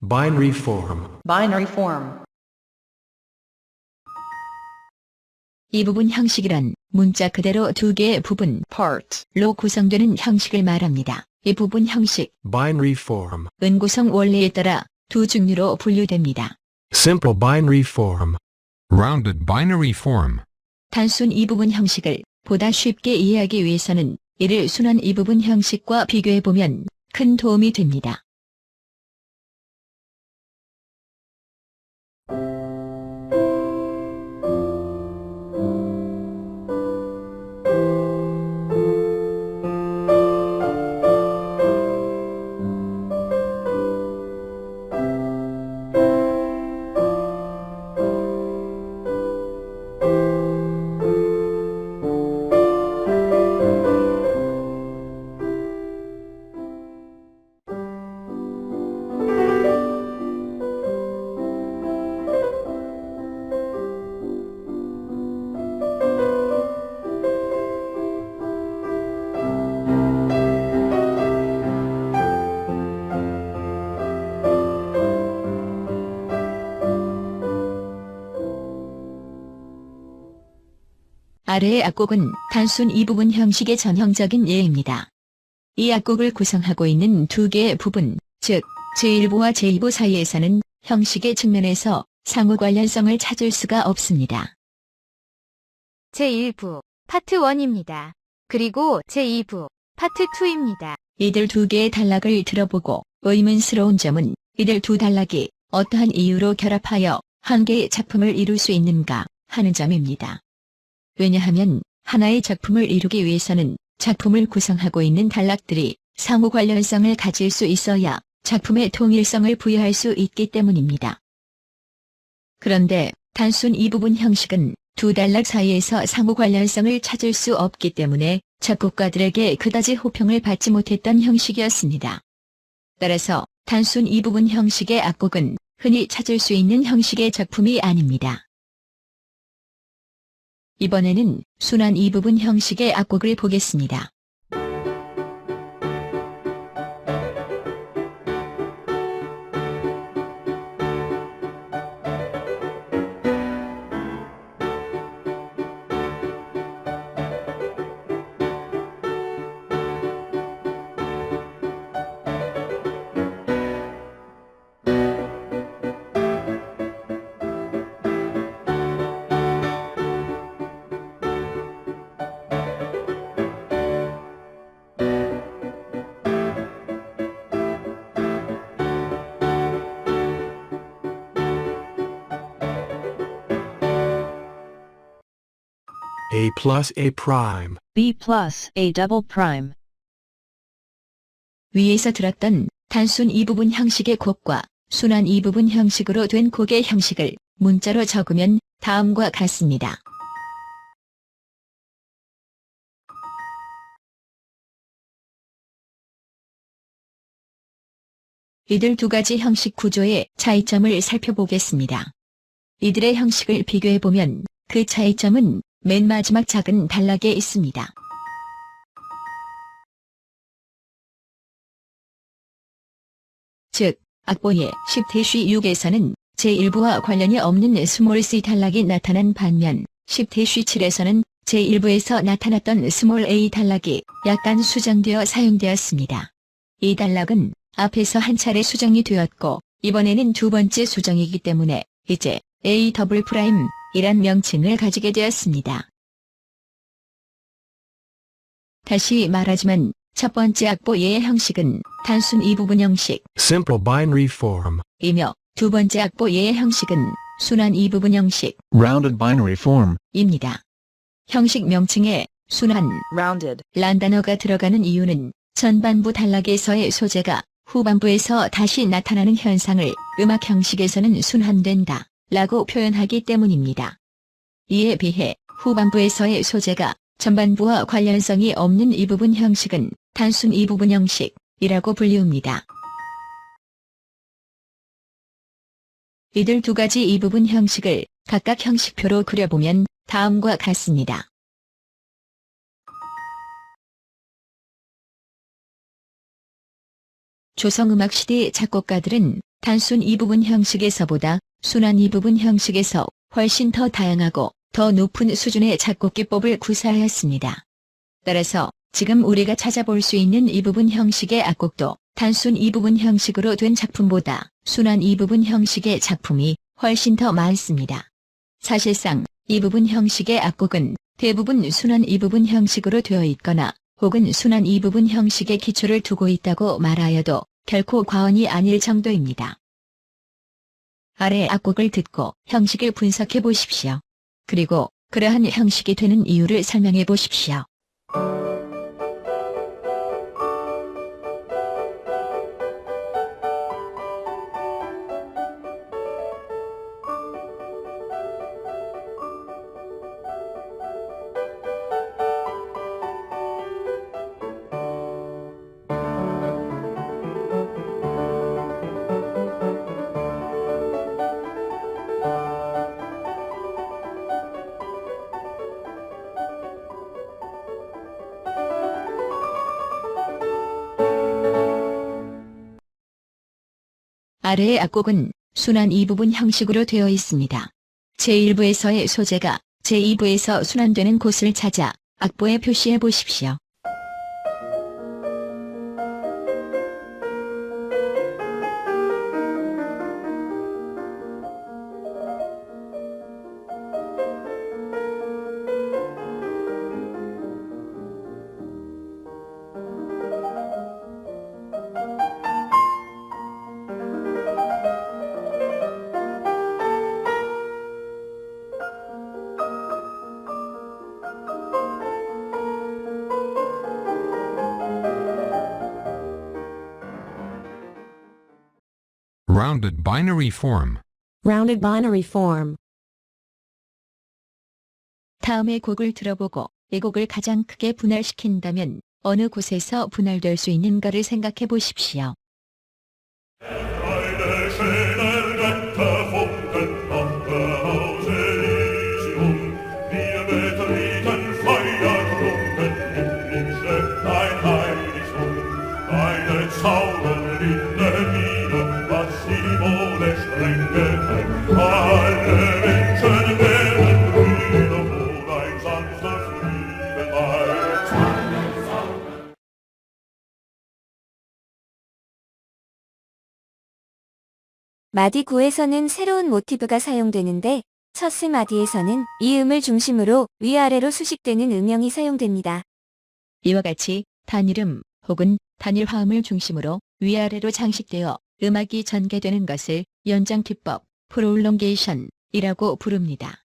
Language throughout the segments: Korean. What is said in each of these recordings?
Binary form. Binary form. 이 부분 형식이란 문자 그대로 두 개의 부분로 구성되는 형식을 말합니다. 이 부분 형식, Binary form. 은구성 원리에 따라 두 종류로 분류됩니다. Simple binary form. Rounded binary form. 단순 이 부분 형식을 보다 쉽게 이해하기 위해서는 이를 순환 이 부분 형식과 비교해보면 큰 도움이 됩니다. 아래의 악곡은 단순 이 부분 형식의 전형적인 예입니다. 이 악곡을 구성하고 있는 두 개의 부분, 즉 제1부와 제2부 사이에서는 형식의 측면에서 상호 관련성을 찾을 수가 없습니다. 제1부, 파트 1입니다. 그리고 제2부, 파트 2입니다. 이들 두 개의 단락을 들어보고 의문스러운 점은 이들 두 단락이 어떠한 이유로 결합하여 한 개의 작품을 이룰 수 있는가 하는 점입니다. 왜냐하면 하나의 작품을 이루기 위해서는 작품을 구성하고 있는 단락들이 상호 관련성을 가질 수 있어야 작품의 통일성을 부여할 수 있기 때문입니다. 그런데 단순 이 부분 형식은 두 단락 사이에서 상호 관련성을 찾을 수 없기 때문에 작곡가들에게 그다지 호평을 받지 못했던 형식이었습니다. 따라서 단순 이 부분 형식의 악곡은 흔히 찾을 수 있는 형식의 작품이 아닙니다. 이번에는 순환 이 부분 형식의 악곡을 보겠습니다. A plus A prime. B plus A double prime. 위에서 들었던 단순 이 부분 형식의 곡과 순환 이 부분 형식으로 된 곡의 형식을 문자로 적으면 다음과 같습니다. 이들 두 가지 형식 구조의 차이점을 살펴보겠습니다. 이들의 형식을 비교해보면 그 차이점은 맨 마지막 작은 단락에 있습니다. 즉, 악보의 10-6에서는 제1부와 관련이 없는 스몰 c 단락이 나타난 반면 10-7에서는 제1부에서 나타났던 스몰 a 단락이 약간 수정되어 사용되었습니다. 이 단락은 앞에서 한 차례 수정이 되었고 이번에는 두 번째 수정이기 때문에 이제 A 더블 프라임 이란 명칭을 가지게 되었습니다. 다시 말하지만 첫 번째 악보의 형식은 단순 이 부분 형식, Simple binary form. 이며 두 번째 악보의 형식은 순환 이 부분 형식, Rounded binary form. 입니다. 형식 명칭에 순환, Rounded. 란 단어가 들어가는 이유는 전반부 단락에서의 소재가 후반부에서 다시 나타나는 현상을 음악 형식에서는 순환된다 라고 표현하기 때문입니다. 이에 비해 후반부에서의 소재가 전반부와 관련성이 없는 이 부분 형식은 단순 이 부분 형식이라고 불리웁니다. 이들 두 가지 이 부분 형식을 각각 형식표로 그려보면 다음과 같습니다. 조성음악 시대 작곡가들은 단순 이부분 형식에서보다 순환 이부분 형식에서 훨씬 더 다양하고 더 높은 수준의 작곡기법을 구사하였습니다. 따라서 지금 우리가 찾아볼 수 있는 이부분 형식의 악곡도 단순 이부분 형식으로 된 작품보다 순환 이부분 형식의 작품이 훨씬 더 많습니다. 사실상 이부분 형식의 악곡은 대부분 순환 이부분 형식으로 되어 있거나 혹은 순환 이부분 형식의 기초를 두고 있다고 말하여도 결코 과언이 아닐 정도입니다. 아래 악곡을 듣고 형식을 분석해 보십시오. 그리고 그러한 형식이 되는 이유를 설명해 보십시오. 아래의 악곡은 순환 이부분 형식으로 되어 있습니다. 제1부에서의 소재가 제2부에서 순환되는 곳을 찾아 악보에 표시해 보십시오. Rounded binary form. Rounded binary form. 다음의 곡을 들어보고 이 곡을 가장 크게 분할시킨다면 어느 곳에서 분할될 수 있는가를 생각해 보십시오. Eine schöne Götterfunken auf der Haus Elysium. Wir betreten Feuerklunken in ein Heiligtum. Deine Zauberlinde Liebe, was sie wohl strenge. Alle Menschen werden Brüder, wo dein sanfter Frieden weilt. 마디 9에서는 새로운 모티브가 사용되는데 첫스 마디에서는 이 음을 중심으로 위아래로 수식되는 음형이 사용됩니다. 이와 같이 단일음 혹은 단일 화음을 중심으로 위아래로 장식되어 음악이 전개되는 것을 연장기법 프롤롱게이션이라고 부릅니다.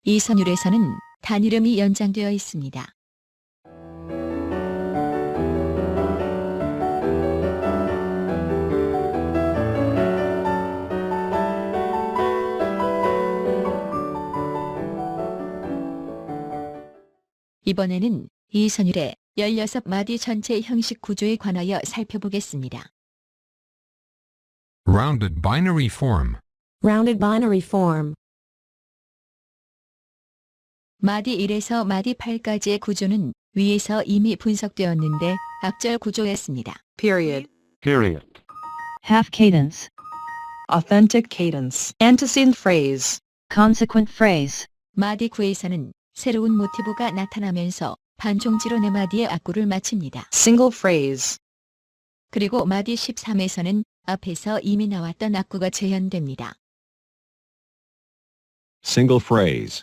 이 선율에서는 단일음이 연장되어 있습니다. 이번에는 이 선율의 16마디 전체 형식 구조에 관하여 살펴보겠습니다. Rounded binary form. Rounded binary form. 마디 1에서 마디 8까지의 구조는 위에서 이미 분석되었는데 악절 구조였습니다. Period. Period. Half cadence. Authentic cadence. Antecedent phrase. Consequent phrase. 마디 9에서는 새로운 모티브가 나타나면서 반종지로 네 마디의 악구를 마칩니다. Single phrase. 그리고 마디 13에서는 앞에서 이미 나왔던 악구가 재현됩니다. Single phrase.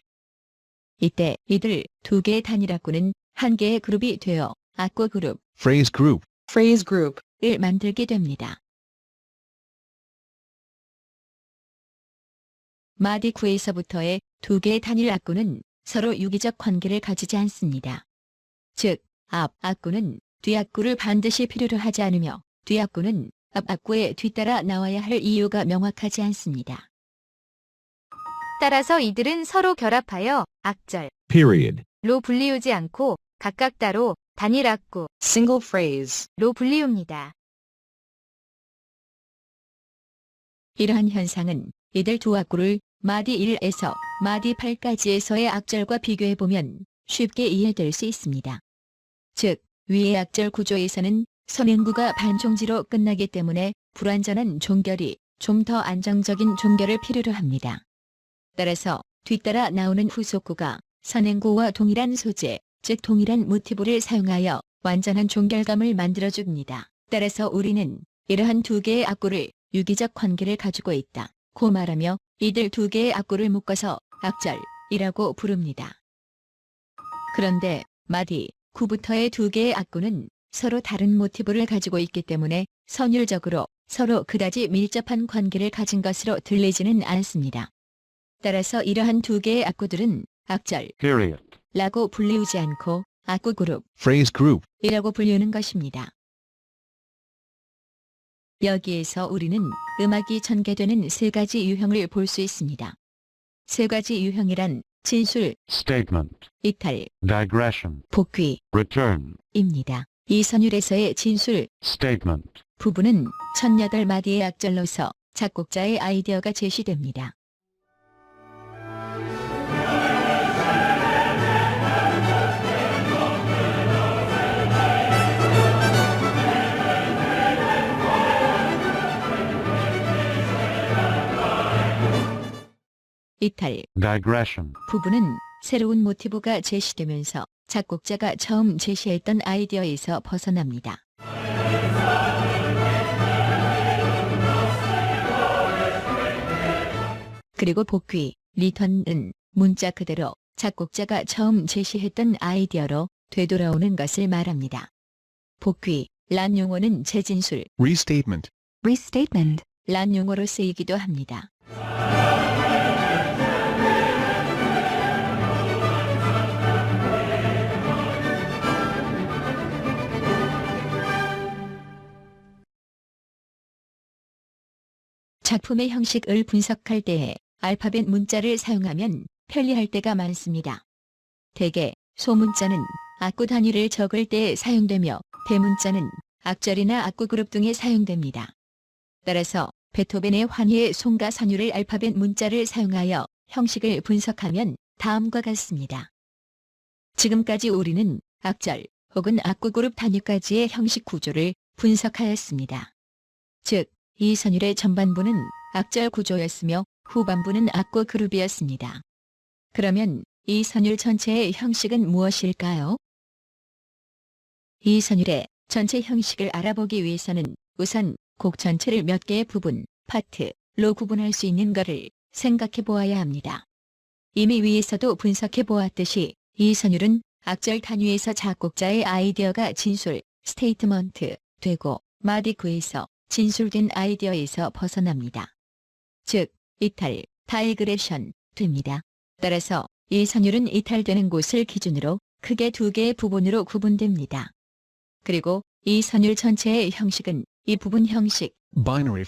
이때 이들 두 개의 단일 악구는 한 개의 그룹이 되어 악구 그룹, Phrase group. Phrase group. 을 만들게 됩니다. 마디 9에서부터의 두 개의 단일 악구는 서로 유기적 관계를 가지지 않습니다. 즉, 앞 악구는 뒤 악구를 반드시 필요로 하지 않으며 뒤 악구는 앞 악구에 뒤따라 나와야 할 이유가 명확하지 않습니다. 따라서 이들은 서로 결합하여 악절로 Period. 불리우지 않고 각각 따로 단일 악구로 Single phrase. 불리웁니다. 이러한 현상은 이들 두 악구를 마디 1에서 마디 8까지에서의 악절과 비교해보면 쉽게 이해될 수 있습니다. 즉, 위의 악절 구조에서는 선행구가 반종지로 끝나기 때문에 불완전한 종결이 좀 더 안정적인 종결을 필요로 합니다. 따라서 뒤따라 나오는 후속구가 선행구와 동일한 소재, 즉 동일한 모티브를 사용하여 완전한 종결감을 만들어줍니다. 따라서 우리는 이러한 두 개의 악구를 유기적 관계를 가지고 있다 고 말하며 이들 두 개의 악구를 묶어서 악절이라고 부릅니다. 그런데 마디, 구부터의 두 개의 악구는 서로 다른 모티브를 가지고 있기 때문에 선율적으로 서로 그다지 밀접한 관계를 가진 것으로 들리지는 않습니다. 따라서 이러한 두 개의 악구들은 period, 악절라고 불리우지 않고 악구 그룹, phrase group, 이라고 불리우는 것입니다. 여기에서 우리는 음악이 전개되는 세 가지 유형을 볼 수 있습니다. 세 가지 유형이란 진술, statement, 이탈, digression, 복귀, return, 입니다. 이 선율에서의 진술 statement, 부분은 1008마디의 악절로서 작곡자의 아이디어가 제시됩니다. 이탈, digression, 부분은 새로운 모티브가 제시되면서 작곡자가 처음 제시했던 아이디어에서 벗어납니다. 그리고 복귀, 리턴은 문자 그대로 작곡자가 처음 제시했던 아이디어로 되돌아오는 것을 말합니다. 복귀, 란 용어는 재진술, restatement, 란 용어로 쓰이기도 합니다. 작품의 형식을 분석할 때에 알파벳 문자를 사용하면 편리할 때가 많습니다. 대개 소문자는 악구 단위를 적을 때 사용되며 대문자는 악절이나 악구 그룹 등에 사용됩니다. 따라서 베토벤의 환희의 송가 선율을 알파벳 문자를 사용하여 형식을 분석하면 다음과 같습니다. 지금까지 우리는 악절 혹은 악구 그룹 단위까지의 형식 구조를 분석하였습니다. 즉, 이 선율의 전반부는 악절 구조였으며 후반부는 악구 그룹이었습니다. 그러면 이 선율 전체의 형식은 무엇일까요? 이 선율의 전체 형식을 알아보기 위해서는 우선 곡 전체를 몇 개의 부분, 파트로 구분할 수 있는 것을 생각해 보아야 합니다. 이미 위에서도 분석해 보았듯이 이 선율은 악절 단위에서 작곡자의 아이디어가 진술, 스테이트먼트 되고 마디 9에서 진술된 아이디어에서 벗어납니다. 즉, 이탈, 다이그레션 됩니다. 따라서 이 선율은 이탈되는 곳을 기준으로 크게 두 개의 부분으로 구분됩니다. 그리고 이 선율 전체의 형식은 이 부분 형식, binary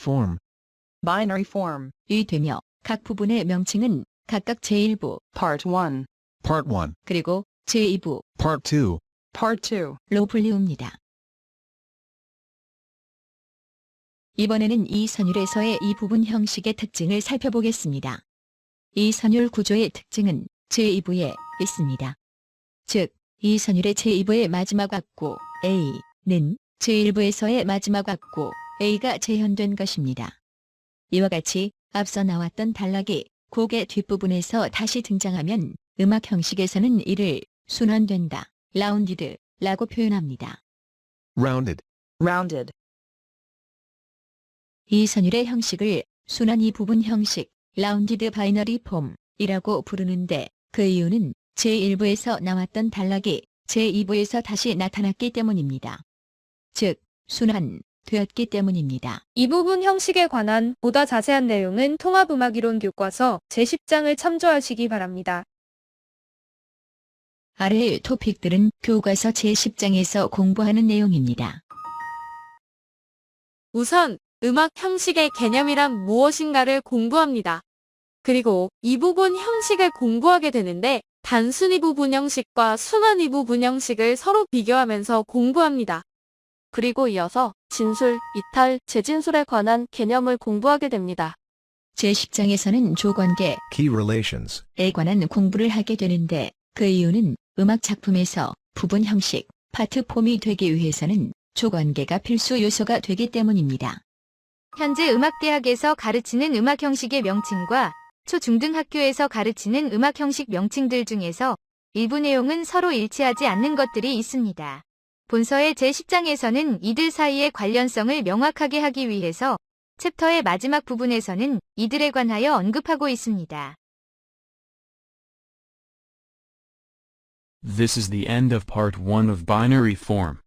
form, 이 되며 각 부분의 명칭은 각각 제1부, Part 1, part 1, 그리고 제2부, part 2, Part 2. 로 불리웁니다. 이번에는 이 선율에서의 이 부분 형식의 특징을 살펴보겠습니다. 이 선율 구조의 특징은 제2부에 있습니다. 즉, 이 선율의 제2부의 마지막 악구 A는 제1부에서의 마지막 악구 A가 재현된 것입니다. 이와 같이 앞서 나왔던 단락이 곡의 뒷부분에서 다시 등장하면 음악 형식에서는 이를 순환된다, 라운디드라고 표현합니다. Rounded. 이 선율의 형식을 순환 이 부분 형식, 라운디드 바이너리 폼이라고 부르는데 그 이유는 제1부에서 나왔던 단락이 제2부에서 다시 나타났기 때문입니다. 즉, 순환되었기 때문입니다. 이 부분 형식에 관한 보다 자세한 내용은 통합음악이론 교과서 제10장을 참조하시기 바랍니다. 아래의 토픽들은 교과서 제10장에서 공부하는 내용입니다. 우선 음악 형식의 개념이란 무엇인가를 공부합니다. 그리고 이 부분 형식을 공부하게 되는데 단순히 부분 형식과 순환이 부분 형식을 서로 비교하면서 공부합니다. 그리고 이어서 진술, 이탈, 재진술에 관한 개념을 공부하게 됩니다. 제10장에서는 조관계, key relations, 에 관한 공부를 하게 되는데 그 이유는 음악 작품에서 부분 형식, 파트 폼이 되기 위해서는 조관계가 필수 요소가 되기 때문입니다. 현재 음악대학에서 가르치는 음악 형식의 명칭과 초중등학교에서 가르치는 음악 형식 명칭들 중에서 일부 내용은 서로 일치하지 않는 것들이 있습니다. 본서의 제10장에서는 이들 사이의 관련성을 명확하게 하기 위해서 챕터의 마지막 부분에서는 이들에 관하여 언급하고 있습니다. This is the end of part 1 of binary form.